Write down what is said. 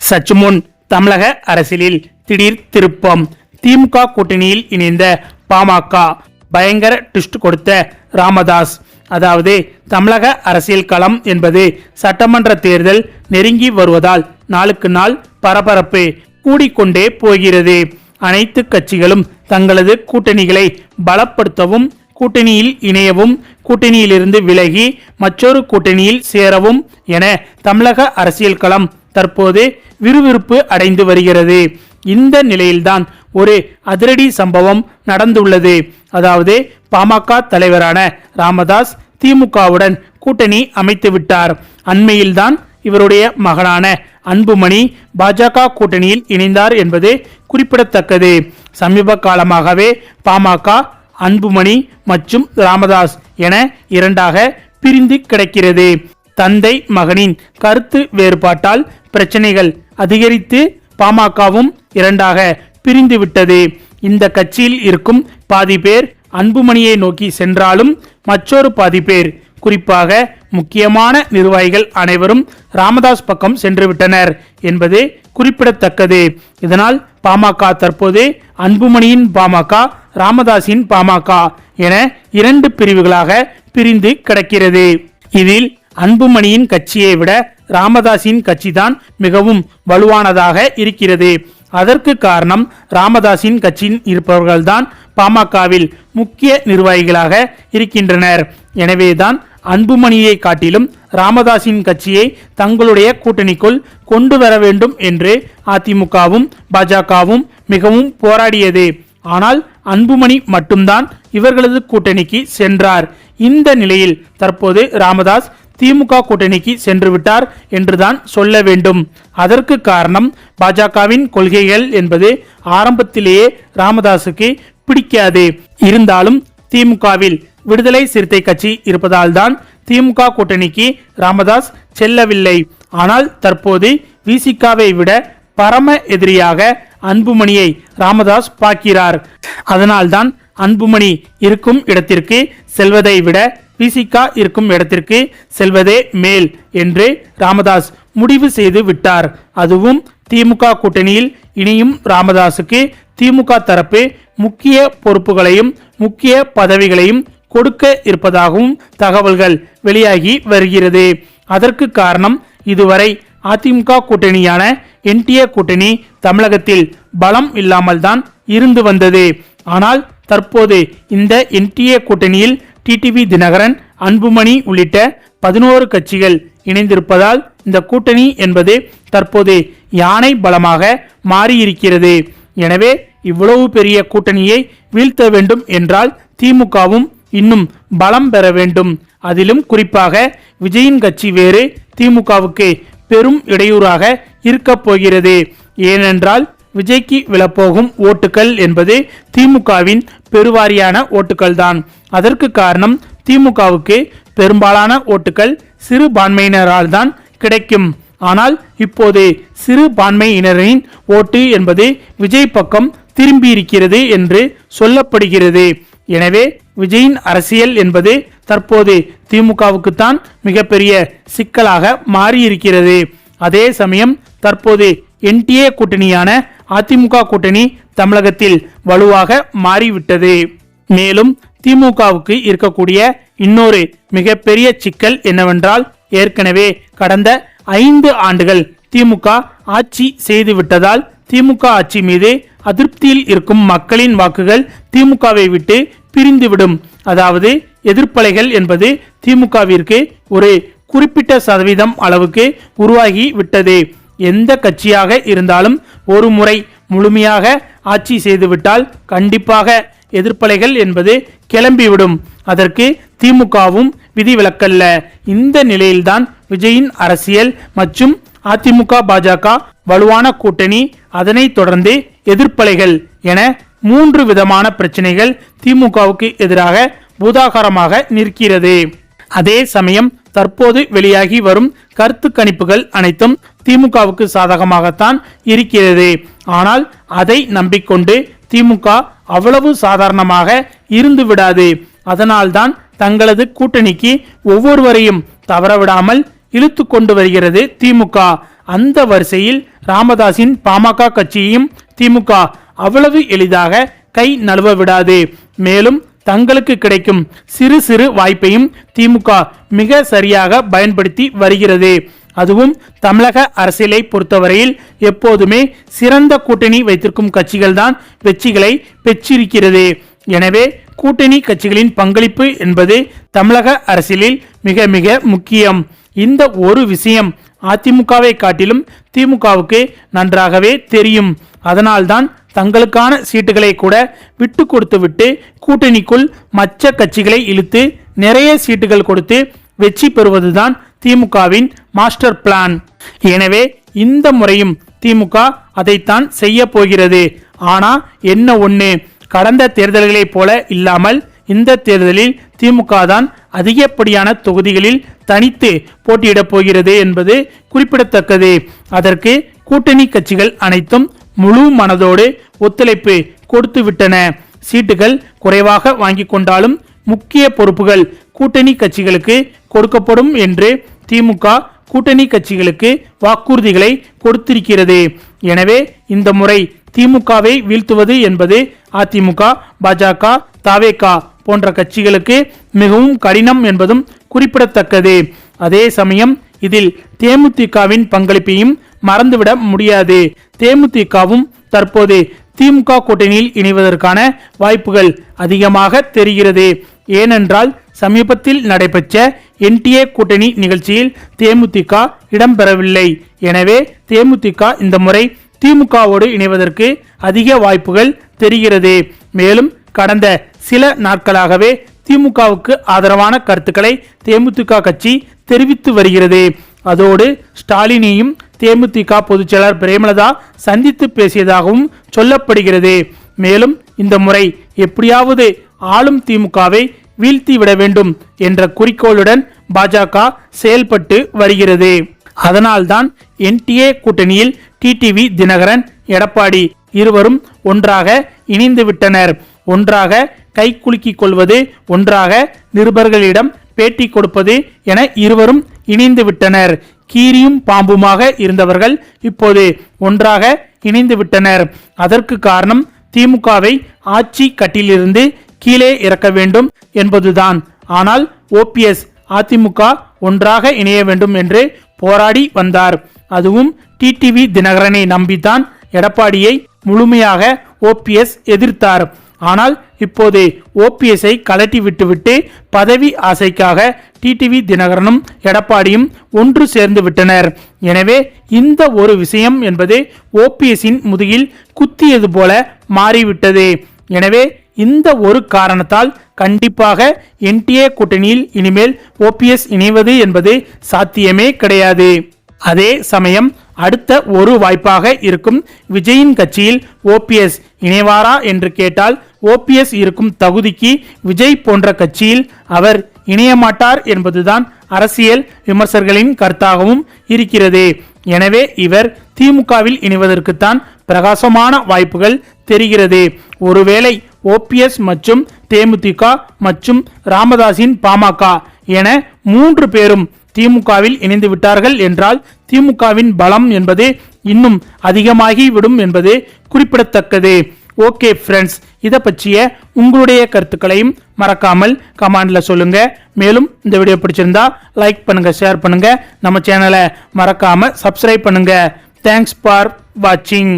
சற்று முன் தமிழக அரசியலில் திடீர் திருப்பம். திமுக கூட்டணியில் இணைந்த பாமக பயங்கர ட்விஸ்ட் கொடுத்த ராமதாஸ். அதாவது தமிழக அரசியல் களம் என்பது சட்டமன்ற தேர்தல் நெருங்கி வருவதால் நாளுக்கு நாள் பரபரப்பு கூடிக்கொண்டே போகிறது. அனைத்து கட்சிகளும் தங்களது கூட்டணிகளை பலப்படுத்தவும், கூட்டணியில் இணையவும், கூட்டணியிலிருந்து விலகி மற்றொரு கூட்டணியில் சேரவும் என தமிழக அரசியல் களம் தற்போது விறுவிறுப்பு அடைந்து வருகிறது. இந்த நிலையில்தான் ஒரு அதிரடி சம்பவம் நடந்துள்ளது. அதாவது பாமக தலைவரான ராமதாஸ் திமுகவுடன் கூட்டணி அமைத்து விட்டார். அண்மையில்தான் இவருடைய மகனான அன்புமணி பாஜக கூட்டணியில் இணைந்தார் என்பது குறிப்பிடத்தக்கது. சமீப காலமாகவே பாமக அன்புமணி மற்றும் ராமதாஸ் என இரண்டாக பிரிந்து கிடக்கிறது. தந்தை மகனின் கருத்து வேறுபாட்டால் பிரச்சனைகள் அதிகரித்து பாமகவும் இரண்டாக பிரிந்து விட்டது. இந்த கட்சியில் இருக்கும் பாதி பேர் அன்புமணியை நோக்கி சென்றாலும் மற்றொரு பாதி பேர், குறிப்பாக முக்கியமான நிர்வாகிகள் அனைவரும் ராமதாஸ் பக்கம் சென்றுவிட்டனர் என்பது குறிப்பிடத்தக்கது. இதனால் பாமக தற்போது அன்புமணியின் பாமக, ராமதாஸின் பாமக என இரண்டு பிரிவுகளாக பிரிந்து கிடக்கிறது. இதில் அன்புமணியின் கட்சியை விட ராமதாஸின் கட்சிதான் மிகவும் வலுவானதாக இருக்கிறது. அதற்கு காரணம் ராமதாஸின் கட்சியில் இருப்பவர்கள்தான் பாமகவில் முக்கிய நிர்வாகிகளாக இருக்கின்றனர். எனவேதான் அன்புமணியை காட்டிலும் ராமதாஸின் கட்சியை தங்களுடைய கூட்டணிக்குள் கொண்டு வர வேண்டும் என்று அதிமுகவும் பாஜகவும் மிகவும் போராடியது. ஆனால் அன்புமணி மட்டும்தான் இவர்களது கூட்டணிக்கு சென்றார். இந்த நிலையில் தற்போது ராமதாஸ் திமுக கூட்டணிக்கு சென்று விட்டார் என்றுதான் சொல்ல வேண்டும். அதற்கு காரணம் பாஜகவின் கொள்கைகள் என்பது ஆரம்பத்திலேயே ராமதாஸுக்கு பிடிக்காது. இருந்தாலும் திமுகவில் விடுதலை சிறுத்தை கட்சி இருப்பதால் தான் திமுக கூட்டணிக்கு ராமதாஸ் செல்லவில்லை. ஆனால் தற்போது விசிகாவை விட பரம எதிரியாக அன்புமணியை ராமதாஸ் பார்க்கிறார். அதனால்தான் அன்புமணி இருக்கும் இடத்திற்கு செல்வதை விட விசிகா இருக்கும் இடத்திற்கு செல்வதே மேல் என்று ராமதாஸ் முடிவு செய்து விட்டார். அதுவும் திமுக கூட்டணியில் இணையும் ராமதாஸுக்கு திமுக தரப்பு முக்கிய பொறுப்புகளையும் முக்கிய பதவிகளையும் கொடுக்க இருப்பதாகவும் தகவல்கள் வெளியாகி வருகிறது. அதற்கு காரணம், இதுவரை அதிமுக கூட்டணியான என்டிஏ கூட்டணி தமிழகத்தில் பலம் இல்லாமல் தான் இருந்து வந்தது. ஆனால் தற்போது இந்த என்டிஏ கூட்டணியில் டிடிவி தினகரன், அன்புமணி உள்ளிட்ட 11 கட்சிகள் இணைந்திருப்பதால் இந்த கூட்டணி என்பது தற்போது யானை பலமாக மாறியிருக்கிறது. எனவே இவ்வளவு பெரிய கூட்டணியை வீழ்த்த வேண்டும் என்றால் திமுகவும் இன்னும் பலம் பெற வேண்டும். அதிலும் குறிப்பாக விஜயின் கட்சி வேறு திமுகவுக்கு பெரும் இடையூறாக இருக்க போகிறது. ஏனென்றால் விஜய்க்கு விழப்போகும் ஓட்டுகள் என்பது திமுகவின் பெருவாரியான ஓட்டுகள் தான். அதற்கு காரணம், திமுகவுக்கு பெரும்பாலான ஓட்டுகள் சிறுபான்மையினரால் தான் கிடைக்கும். ஆனால் இப்போது சிறுபான்மையினரின் ஓட்டு என்பது விஜய் பக்கம் திரும்பி இருக்கிறது என்று சொல்லப்படுகிறது. எனவே விஜயின் அரசியல் என்பது தற்போது திமுகவுக்கு தான் மிகப்பெரிய சிக்கலாக மாறியிருக்கிறது. அதே சமயம் தற்போது என்டிஏ கூட்டணியான அதிமுக கூட்டணி தமிழகத்தில் வலுவாக மாறிவிட்டது. மேலும் திமுகவுக்கு இருக்கக்கூடிய இன்னொரு மிகப்பெரிய சிக்கல் என்னவென்றால், ஏற்கனவே கடந்த 5 ஆண்டுகள் திமுக ஆட்சி செய்துவிட்டதால் திமுக ஆட்சி மீது அதிருப்தியில் இருக்கும் மக்களின் வாக்குகள் திமுகவை விட்டு பிரிந்துவிடும். அதாவது எதிர்ப்பலைகள் என்பது திமுகவிற்கு ஒரு குறிப்பிட்ட சதவீதம் அளவுக்கு உருவாகி விட்டது. எந்த கட்சியாக இருந்தாலும் ஒரு முறை முழுமையாக ஆட்சி செய்துவிட்டால் கண்டிப்பாக எதிர்ப்பலைகள் என்பது கிளம்பிவிடும். அதற்கு திமுகவும் விதிவிலக்கல்ல. இந்த நிலையில்தான் விஜயின் அரசியல் மற்றும் அதிமுக பாஜக வலுவான கூட்டணி, அதனைத் தொடர்ந்து எதிர்ப்பலைகள் என 3 விதமான பிரச்சனைகள் திமுகவுக்கு எதிராக பூதாகாரமாக நிற்கிறது. அதே சமயம் தற்போது வெளியாகி வரும் கருத்து கணிப்புகள் அனைத்தும் திமுகவுக்கு சாதகமாகத்தான் இருக்கிறது. ஆனால் அதை நம்பிக்கொண்டு திமுக அவ்வளவு சாதாரணமாக இருந்து விடாது. அதனால்தான் தங்களது கூட்டணிக்கு ஒவ்வொருவரையும் தவறவிடாமல் இழுத்து கொண்டு வருகிறது திமுக. அந்த வரிசையில் ராமதாஸின் பாமக கட்சியையும் திமுக அவ்வளவு எளிதாக கை நழுவ விடாது. மேலும் தங்களுக்கு கிடைக்கும் சிறு சிறு வாய்ப்பையும் திமுக மிக சரியாக பயன்படுத்தி வருகிறது. அதுவும் தமிழக அரசியலை பொறுத்தவரையில் எப்போதுமே சிறந்த கூட்டணி வைத்திருக்கும் கட்சிகள் தான் வெற்றிகளை பெற்றிருக்கிறது. எனவே கூட்டணி கட்சிகளின் பங்களிப்பு என்பது தமிழக அரசியலில் மிக மிக முக்கியம். இந்த ஒரு விஷயம் அதிமுகவை காட்டிலும் திமுகவுக்கு நன்றாகவே தெரியும். அதனால்தான் தங்களுக்கான சீட்டுகளை கூட விட்டு கொடுத்துவிட்டு கூட்டணிக்குள் மற்ற கட்சிகளை இழுத்து நிறைய சீட்டுகள் கொடுத்து வெற்றி பெறுவதுதான் திமுகவின் மாஸ்டர் பிளான். எனவே இந்த முறையும் திமுக அதைத்தான் செய்ய போகிறது. ஆனா என்ன ஒண்ணு, கடந்த தேர்தல்களைப் போல இல்லாமல் இந்த தேர்தலில் திமுக தான் அதிகப்படியான தொகுதிகளில் தனித்து போட்டியிடப் போகிறது என்பது குறிப்பிடத்தக்கது. அதற்கு கூட்டணி கட்சிகள் அனைத்தும் முழு மனதோடு ஒத்துழைப்பு கொடுத்து விட்டன. சீட்டுகள் குறைவாக வாங்கி கொண்டாலும் முக்கிய பொறுப்புகள் கூட்டணி கட்சிகளுக்கு கொடுக்கப்படும் என்று திமுக கூட்டணி கட்சிகளுக்கு வாக்குறுதிகளை கொடுத்திருக்கிறது. எனவே இந்த முறை திமுகவை வீழ்த்துவது என்பது அதிமுக, பாஜக, தவேக போன்ற கட்சிகளுக்கு மிகவும் கடினம் என்பதும் குறிப்பிடத்தக்கது. அதே சமயம் இதில் தேமுதிகவின் பங்களிப்பையும் மறந்துவிட முடியாது. தேமுதிகவும் தற்போது திமுக கூட்டணியில் இணைவதற்கான வாய்ப்புகள் அதிகமாக தெரிகிறது. ஏனென்றால் சமீபத்தில் நடைபெற்ற என்டிஏ கூட்டணி நிகழ்ச்சியில் தேமுதிக இடம்பெறவில்லை. எனவே தேமுதிக இந்த முறை திமுகவோடு இணைவதற்கு அதிக வாய்ப்புகள் தெரிகிறது. மேலும் கடந்த சில நாட்களாகவே திமுகவுக்கு ஆதரவான கருத்துக்களை தேமுதிக கட்சி தெரிவித்து வருகிறது. அதோடு ஸ்டாலினையும் தேமுதிக பொதுச்செயலாளர் பிரேமலதா சந்தித்து பேசியதாகவும் சொல்லப்படுகிறது. மேலும் இந்த முறை எப்படியாவது ஆளும் திமுகவை வீழ்த்தி விட வேண்டும் என்ற குறிக்கோளுடன் பாஜக செயல்பட்டு வருகிறது. அதனால்தான் என்டிஏ கூட்டணியில் டிடிவி தினகரன், எடப்பாடி இருவரும் ஒன்றாக இணைந்து விட்டனர். ஒன்றாக கை குலுக்கிக் கொள்வது, ஒன்றாக நிருபர்களிடம் பேட்டி கொடுப்பது என இருவரும் இணைந்து விட்டனர். கீரியும் பாம்புமாக இருந்தவர்கள் இப்போது ஒன்றாக இணைந்து விட்டனர். அதற்கு காரணம் திமுகவை ஆட்சி கட்டிலிருந்து கீழே இறக்க வேண்டும் என்பதுதான். ஆனால் ஓபிஎஸ் அதிமுக ஒன்றாக இணைய வேண்டும் என்று போராடி வந்தார். அதுவும் டிடிவி தினகரனை நம்பித்தான் எடப்பாடியை முழுமையாக ஓபிஎஸ் எதிர்த்தார். ஆனால் இப்போது ஓபிஎஸ்ஐ கலட்டி விட்டுவிட்டு பதவி ஆசைக்காக டிடிவி தினகரனும் எடப்பாடியும் ஒன்று சேர்ந்து விட்டனர். எனவே இந்த ஒரு விஷயம் என்பது ஓபிஎஸ்ஸின் முதுகில் குத்தியது போல மாறிவிட்டது. எனவே இந்த ஒரு காரணத்தால் கண்டிப்பாக என்டிஏ கூட்டணியில் இனிமேல் ஓபிஎஸ் இணைவது என்பது சாத்தியமே கிடையாது. அதே சமயம் அடுத்த ஒரு வாய்ப்பாக இருக்கும் விஜயின் கட்சியில் ஓபிஎஸ் இணைவாரா என்று கேட்டால் ஓபிஎஸ் இருக்கும் தகுதிக்கு விஜய் போன்ற கட்சியில் அவர் இணைய மாட்டார் என்பதுதான் அரசியல் விமர்சகர்களின் கருத்தாகவும் இருக்கிறது. எனவே இவர் திமுகவில் இணைவதற்குத்தான் பிரகாசமான வாய்ப்புகள் தெரிகிறது. ஒருவேளை ஓபிஎஸ் மற்றும் தேமுதிக மற்றும் ராமதாஸின் பாமக என 3 பேரும் திமுகவில் இணைந்து விட்டார்கள் என்றால் திமுகவின் பலம் என்பது இன்னும் அதிகமாகிவிடும் என்பது குறிப்பிடத்தக்கது. ஓகே ஃப்ரெண்ட்ஸ், இதை பற்றிய உங்களுடைய கருத்துக்களையும் மறக்காமல் கமெண்ட்ல சொல்லுங்க. மேலும் இந்த வீடியோ பிடிச்சிருந்தா லைக் பண்ணுங்க, ஷேர் பண்ணுங்க, நம்ம சேனலை மறக்காம சப்ஸ்கிரைப் பண்ணுங்க. தேங்க்ஸ் ஃபார் வாட்சிங்.